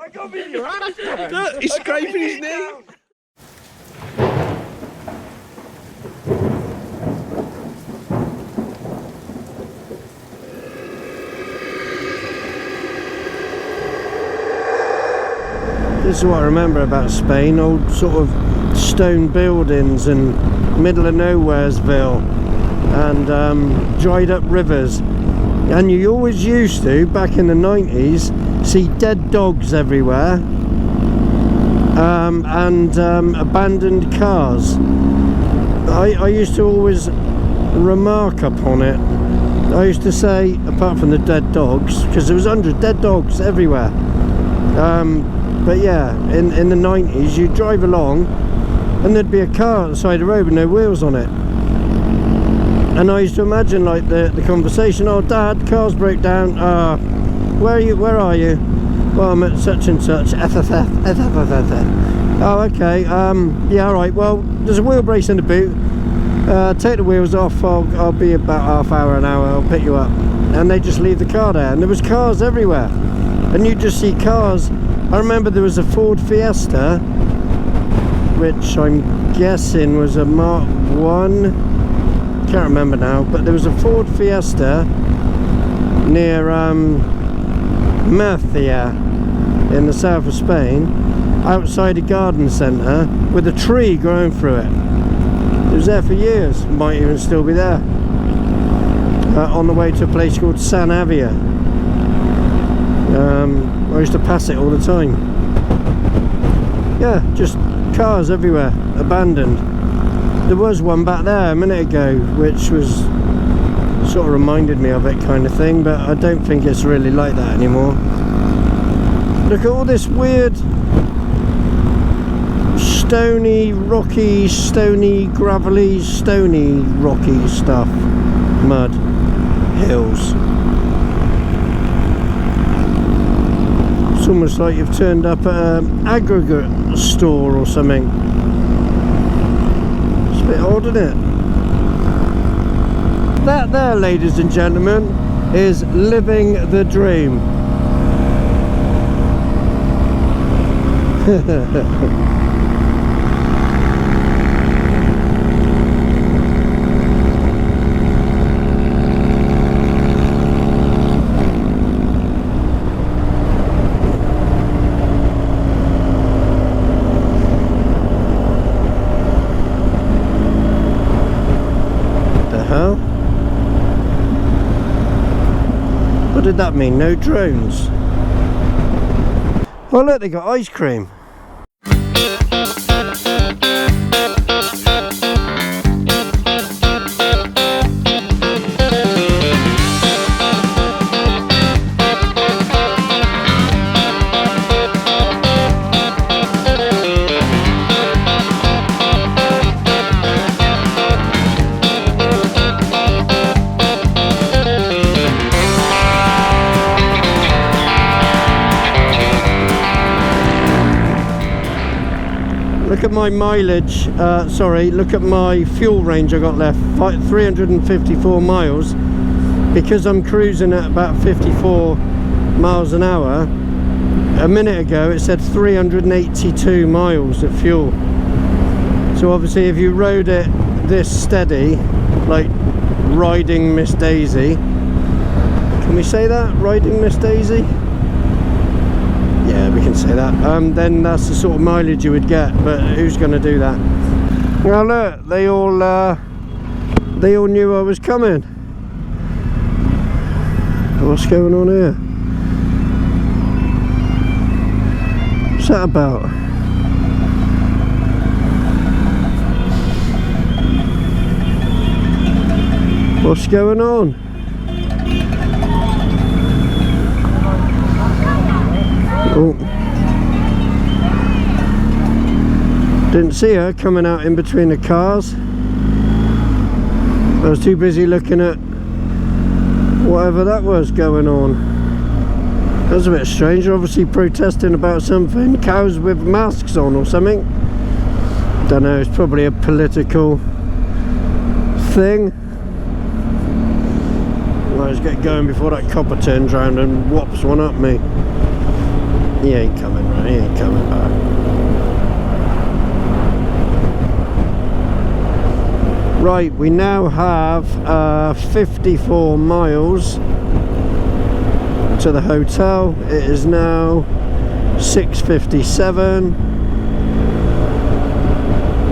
I got me in your hamstring. Look, he's scraping his knee. This is what I remember about Spain, old sort of stone buildings and middle of nowheresville and dried up rivers. And you always used to, back in the 90s, see dead dogs everywhere and abandoned cars. I used to always remark upon it. I used to say, apart from the dead dogs, because there was 100 dead dogs everywhere. But yeah, in the 90s, you'd drive along and there'd be a car at the side of the road with no wheels on it. And I used to imagine like the conversation, oh Dad, car's broke down, where are you? Well, I'm at such and such, oh okay, yeah alright, well there's a wheel brace in the boot, take the wheels off, I'll be about half hour, an hour, I'll pick you up. And they just leave the car there, and there was cars everywhere. And you just see cars. I remember there was a Ford Fiesta, which I'm guessing was a Mark 1, can't remember now, but there was a Ford Fiesta near Murcia in the south of Spain, outside a garden centre with a tree growing through it. It was there for years, might even still be there, on the way to a place called San Avia. I used to pass it all the time. Yeah, just cars everywhere, abandoned. There was one back there a minute ago which was sort of reminded me of it, kind of thing, but I don't think it's really like that anymore. Look at all this weird stony, rocky, stony, gravelly, stony, rocky stuff. Mud, hills. It's almost like you've turned up at an aggregate store or something. It's a bit odd, isn't it? That there, ladies and gentlemen, is living the dream. What did that mean? No drones? Oh look, they got ice cream. Look at my mileage, look at my fuel range I got left, 354 miles, because I'm cruising at about 54 miles an hour. A minute ago it said 382 miles of fuel. So obviously if you rode it this steady, like riding Miss Daisy, can we say that? Riding Miss Daisy? Yeah, we can say that. Then that's the sort of mileage you would get, but who's going to do that? Now look, they all knew I was coming. What's going on here? What's that about? What's going on? Oh. Didn't see her coming out in between the cars. I was too busy looking at whatever that was going on. That was a bit strange. They're obviously protesting about something. Cows with masks on or something. Don't know, it's probably a political thing. Let's get going before that copper turns round and whops one up me. He ain't coming, right? He ain't coming back. Right, we now have 54 miles to the hotel. It is now 6:57.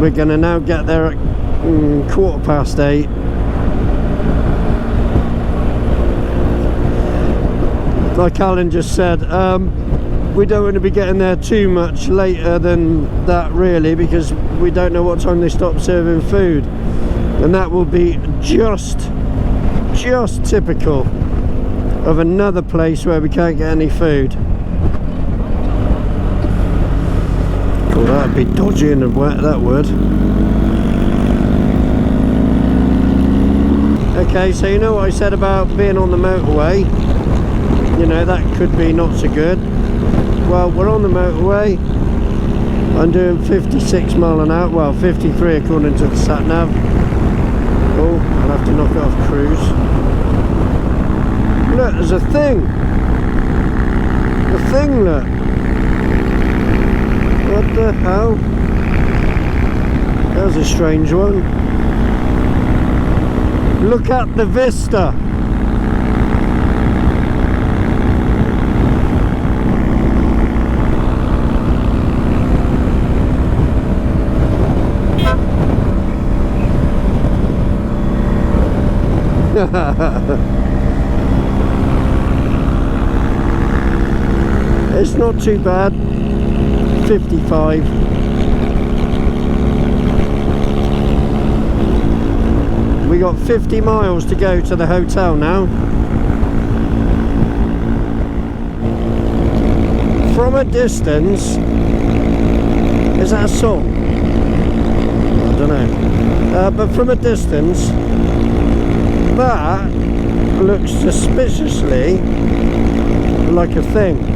We're going to now get there at 8:15. Like Alan just said, we don't want to be getting there too much later than that really, because we don't know what time they stop serving food, and that will be just typical of another place where we can't get any food. Oh, that'd be dodgy and wet, that would. Okay, so you know what I said about being on the motorway? You know, that could be not so good. Well, we're on the motorway. I'm doing 56 mile an hour, well 53 according to the sat nav. Oh, I'll have to knock it off cruise. Look, there's a thing. A thing, look. What the hell? That was a strange one. Look at the vista. It's not too bad. 55. We got 50 miles to go to the hotel now. From a distance, is that a song? I don't know. But from a distance, that looks suspiciously like a thing.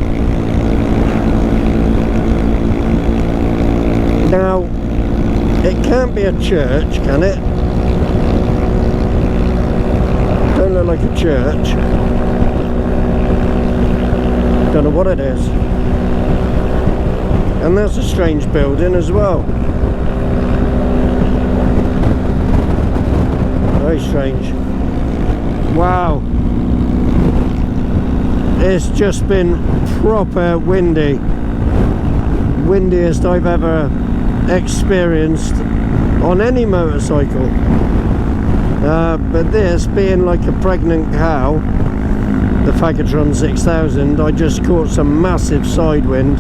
Now, it can't be a church, can it? Don't look like a church. Don't know what it is. And that's a strange building as well. Very strange. Wow. It's just been proper windy. Windiest I've ever experienced on any motorcycle. But this, being like a pregnant cow, the Fagatron 6000, I just caught some massive side wind.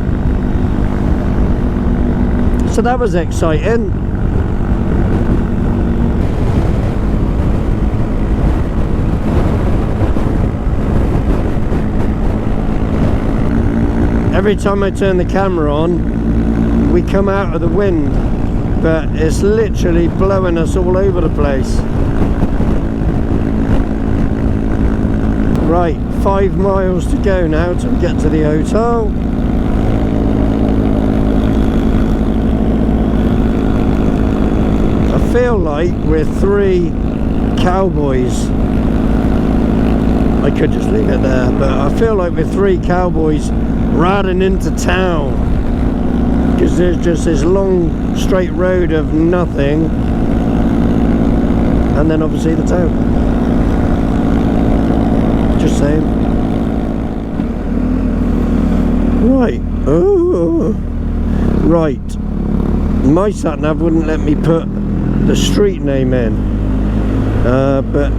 So that was exciting. Every time I turn the camera on, we come out of the wind, but it's literally blowing us all over the place. Right, 5 miles to go now to get to the hotel. I feel like we're 3 cowboys. I could just leave it there, but I feel like we're 3 cowboys riding into town, because there's just this long straight road of nothing, and then obviously the town. Just saying. Right. Oh, right. My sat nav wouldn't let me put the street name in, but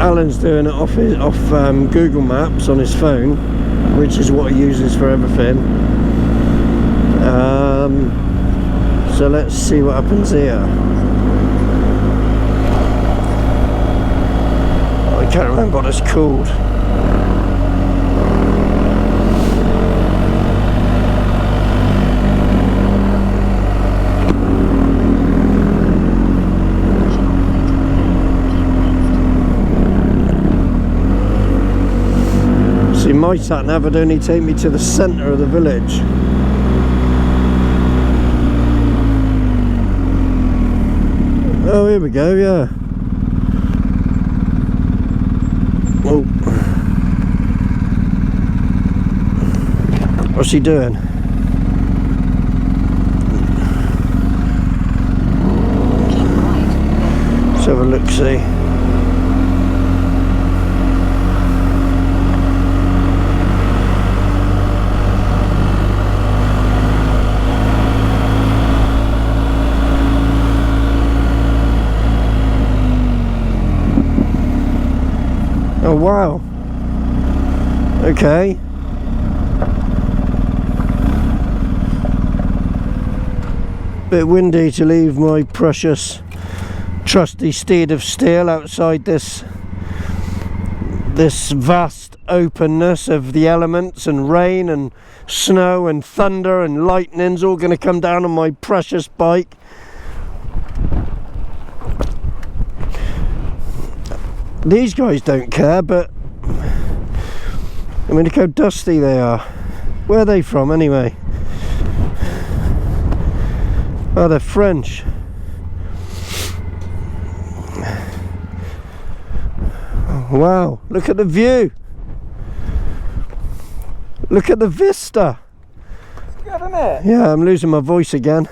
Alan's doing it off Google Maps on his phone, which is what he uses for everything. So let's see what happens here. I can't remember what it's called. See, my sat nav would only take me to the centre of the village. Oh, here we go, yeah. Oh. What's he doing? Let's have a look-see. Oh wow. Okay. Bit windy to leave my precious trusty steed of steel outside this vast openness of the elements, and rain and snow and thunder and lightning's all going to come down on my precious bike. These guys don't care, but I mean, look how dusty they are. Where are they from anyway? Oh, they're French. Wow, look at the view. Look at the vista. It's good, isn't it? Yeah, I'm losing my voice again.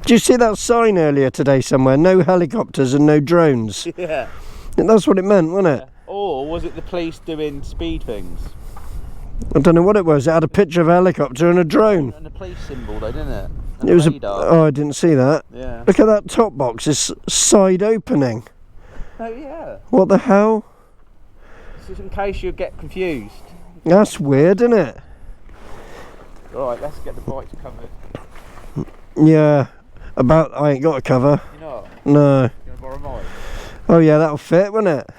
Did you see that sign earlier today somewhere? No helicopters and no drones. Yeah. And that's what it meant, wasn't it? Or was it the police doing speed things? I don't know what it was. It had a picture of a helicopter and a drone. And the police symbol though, didn't it? And It was radar. oh, I didn't see that. Yeah. Look at that top box. It's side opening. Oh yeah. What the hell? Just in case you get confused. That's weird, isn't it? Right, let's get the bike covered. Yeah. I ain't got a cover. You know? No. You want to borrow mine? Oh yeah, that'll fit, won't it?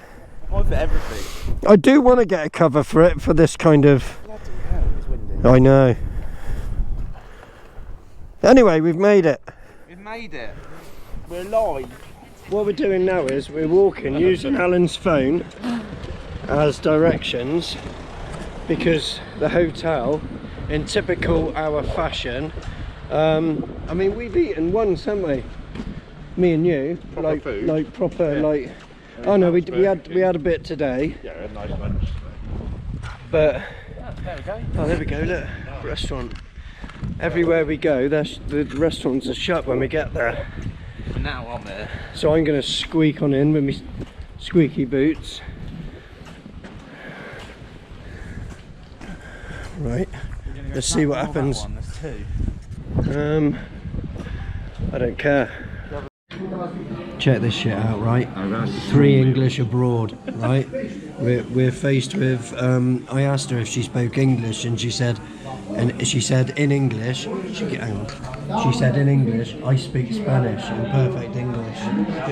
Mine for everything. I do want to get a cover for it, for this kind of... Bloody hell, it's windy. I know. Anyway, we've made it. We've made it. We're live. What we're doing now is we're walking using Alan's phone as directions, because the hotel, in typical our fashion, I mean, we've eaten once, haven't we? Me and you, Proper like food. like proper, Yeah. like. Oh no, we had a bit today. Yeah, a nice lunch. But There we go. oh, there we go. Look, restaurant. Everywhere we go, the restaurants are shut when we get there. And now I'm there. So I'm going to squeak on in with my squeaky boots. Right, let's see what happens. There's two. I don't care. Check this shit out, right? 3 English abroad, right? We're faced with. I asked her if she spoke English, and she said in English. Hang on. She said in English, I speak Spanish in perfect English,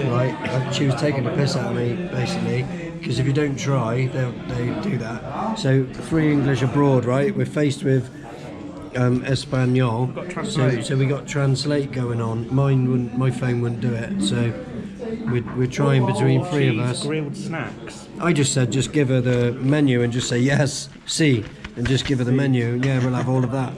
right? She was taking the piss out of me, basically, because if you don't try, they do that. So 3 English abroad, right? We're faced with Espanol, so we got translate going on. My phone wouldn't do it, so we're trying between 3 of us. Grilled snacks. I just said just give her the menu and just say yes, see, and just give her the menu. Yeah, we'll have all of that.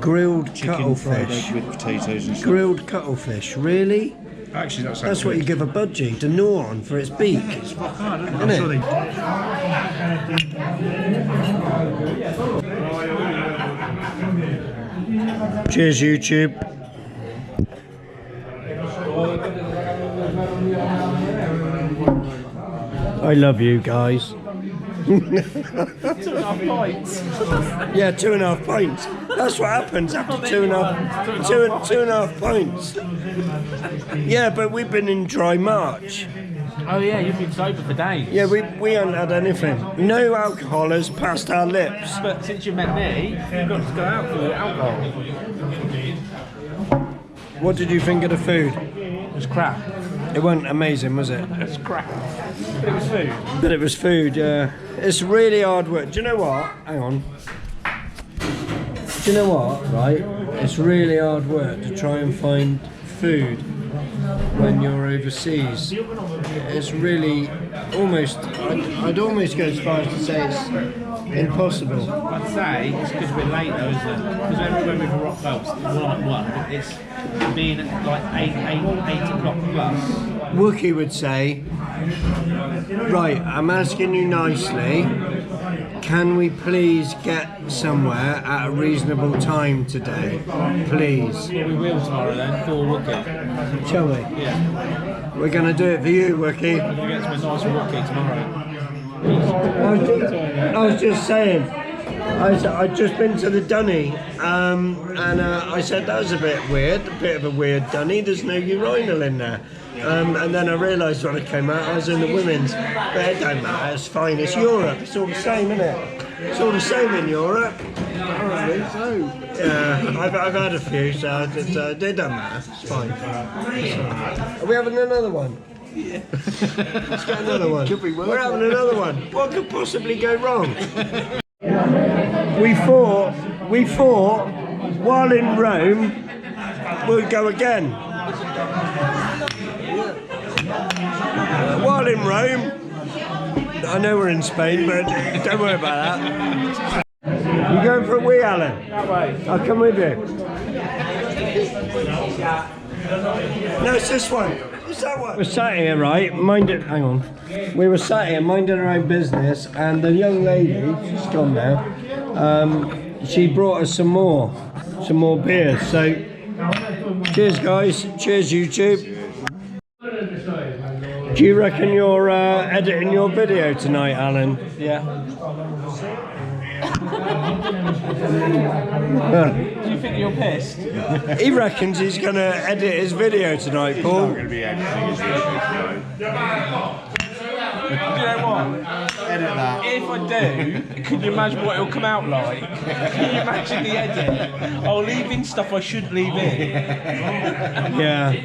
Grilled Chicken fried cuttlefish. egg with potatoes and stuff. Grilled cuttlefish, really? Actually, That's what you give a budgie to gnaw on for its beak. It's rock hard, isn't it? Isn't I'm sure it? Cheers, YouTube. I love you guys. 2.5 pints. Yeah, 2.5 pints. That's what happens after 2.5 pints. Yeah, but we've been in dry March. Oh yeah, you've been sober for days. Yeah, we haven't had anything. No alcohol has passed our lips. But since you met me, you've got to go out for alcohol. What did you think of the food? It was crap. It wasn't amazing, was it? It's crap. But it was food. But it was food, yeah. It's really hard work. Do you know what? Hang on. Do you know what, right? It's really hard work to try and find food when you're overseas. It's really almost, I'd almost go as far as to say it's impossible. I'd say it's because we're late though, isn't it? Because everywhere we've rocked up, we're like 1, but it's being like 8 o'clock plus. Wookie would say, right, I'm asking you nicely, can we please get somewhere at a reasonable time today? Please. Well, we will tomorrow then, for Wookie. Shall we? Yeah. We're going to do it for you, Wookie. We're going to get to a nice Wookie tomorrow. I was just saying, I'd just been to the dunny, and I said that was a bit weird, a bit of a weird dunny, there's no urinal in there. And then I realised when I came out I was in the women's, but it don't matter, it's fine, it's Europe, it's all the same, isn't it? It's all the same in Europe. Apparently so. Yeah, I've had a few, so it doesn't matter, it's fine. Are we having another one? Yeah. Let's get another one. We're having another one. What could possibly go wrong? We thought, while in Rome, we'll go again. While in Rome, I know we're in Spain, but don't worry about that. You going for a wee, Alan? That way. I'll come with you. No, it's this one. It's that one. We're sat here, right? Hang on. We were sat here minding our own business, and the young lady, she's gone now. She brought us some more beers. So, cheers, guys. Cheers, YouTube. Do you reckon you're editing your video tonight, Alan? Yeah. Do you think you're pissed? He reckons he's going to edit his video tonight, Paul. I'm going to be editing his video tonight. Do you know what? Edit that. If I do, can you imagine what it'll come out like? Can you imagine the edit? I'll leave in stuff I shouldn't leave in. Yeah, You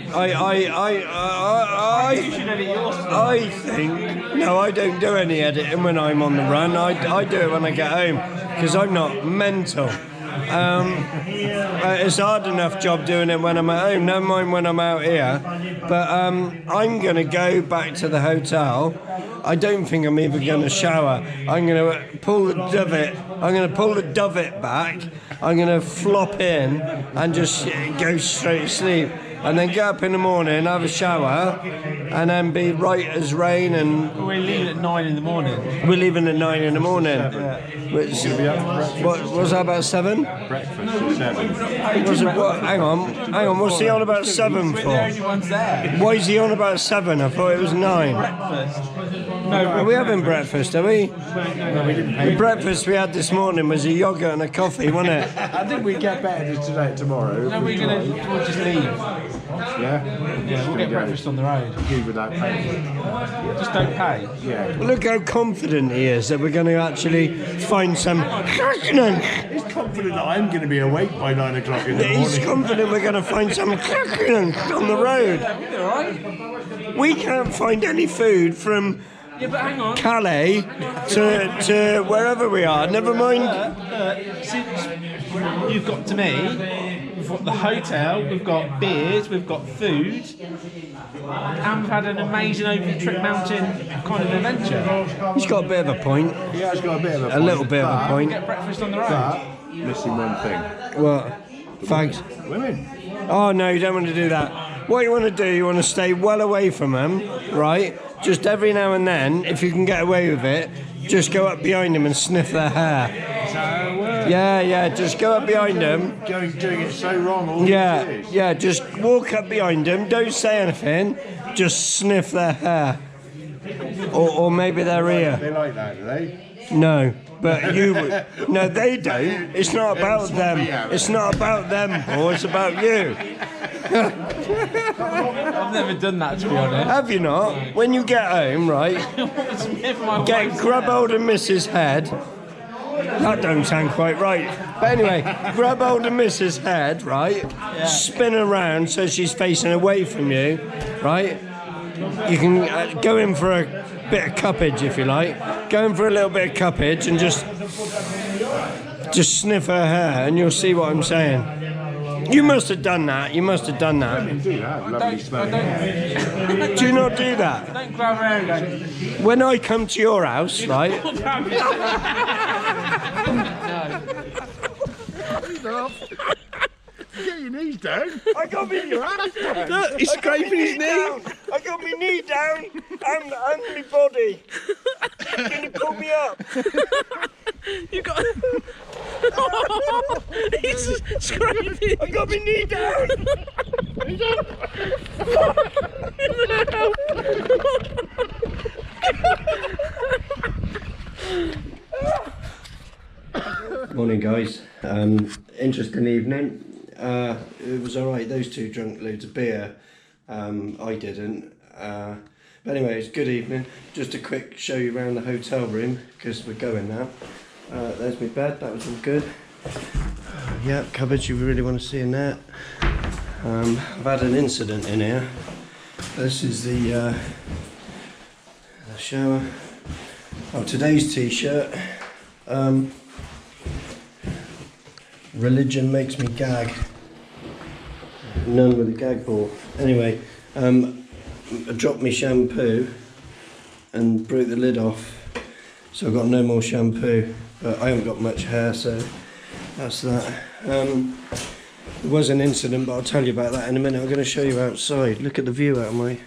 should edit yours. I think, no, I don't do any editing when I'm on the run. I do it when I get home, because I'm not mental. It's a hard enough job doing it when I'm at home, never mind when I'm out here. But I'm going to go back to the hotel. I don't think I'm even going to shower. I'm going to pull the dovet back. I'm going to flop in and just go straight to sleep. And then get up in the morning, have a shower, and then be right as rain. And We're leaving at 9 in the morning. we're leaving at 9 in the morning. Which, what was that, about 7? Breakfast at 7. Hang on, what's he on about 7 We're for? the only ones there. Why is he on about 7? I thought it was 9. Breakfast. Are we having breakfast, are we? No, we didn't pay. The breakfast we had this morning was a yoghurt and a coffee, wasn't it? I think we get better today, tomorrow. No, we'll just leave. Yeah? Yeah, we'll get breakfast on the road. Leave without paying. Just don't pay. Yeah. Look how confident he is that we're going to actually find some... He's confident that I'm going to be awake by 9 o'clock in the morning. He's confident we're going to find some on the road. We're alright. We can't find any food from Yeah, but hang on. Calais to wherever we are. Never mind. Since you've got to me, we've got the hotel, we've got beers, we've got food, and we've had an amazing open trip mountain kind of adventure. He's got a bit of a point. He has got a bit of a point. A little bit of a point. Get breakfast on the road. But missing one thing. What? Thanks. Women. Oh no, you don't want to do that. What you want to do, you want to stay well away from them, right? Just every now and then, if you can get away with it, just go up behind them and sniff their hair. Yeah, just go up behind them. Doing it so wrong all these years. Yeah, just walk up behind them, don't say anything, just sniff their hair. Or maybe their ear. They like that, do they? No, but you would. No, they don't. It's not about them. It's not about them, Paul. It's about you. I've never done that, to be honest. Have you not? When you get home, right, grab hold of Mrs. Head. That don't sound quite right. But anyway, grab hold of Mrs. Head, right? Yeah. Spin around so she's facing away from you, right? You can go in for a bit of cuppage if you like. Go in for a little bit of cuppage and just sniff her hair, and you'll see what I'm saying. You must have done that. You must have done that. Women do that. Lovely smell. Do you not do that? Don't grab around, don't. When I come to your house, right? Get your knees down. I got me your ass down. Look, he's scraping his knee. I got my knee down and my body. Can you pull me up? You got. He's scraping. I got my knee down. Morning, guys. Interesting evening. It was alright. Those two drank loads of beer. I didn't. But anyway, it's good evening. Just a quick show you around the hotel room because we're going now. There's my bed. That was all good. Yeah, cupboards you really want to see in that. I've had an incident in here. This is the shower. Oh, today's t-shirt. Religion makes me gag. None with a gag ball. Anyway, I dropped my shampoo and broke the lid off, so I've got no more shampoo. But I haven't got much hair, so that's that. There was an incident, but I'll tell you about that in a minute. I'm going to show you outside. Look at the view out of my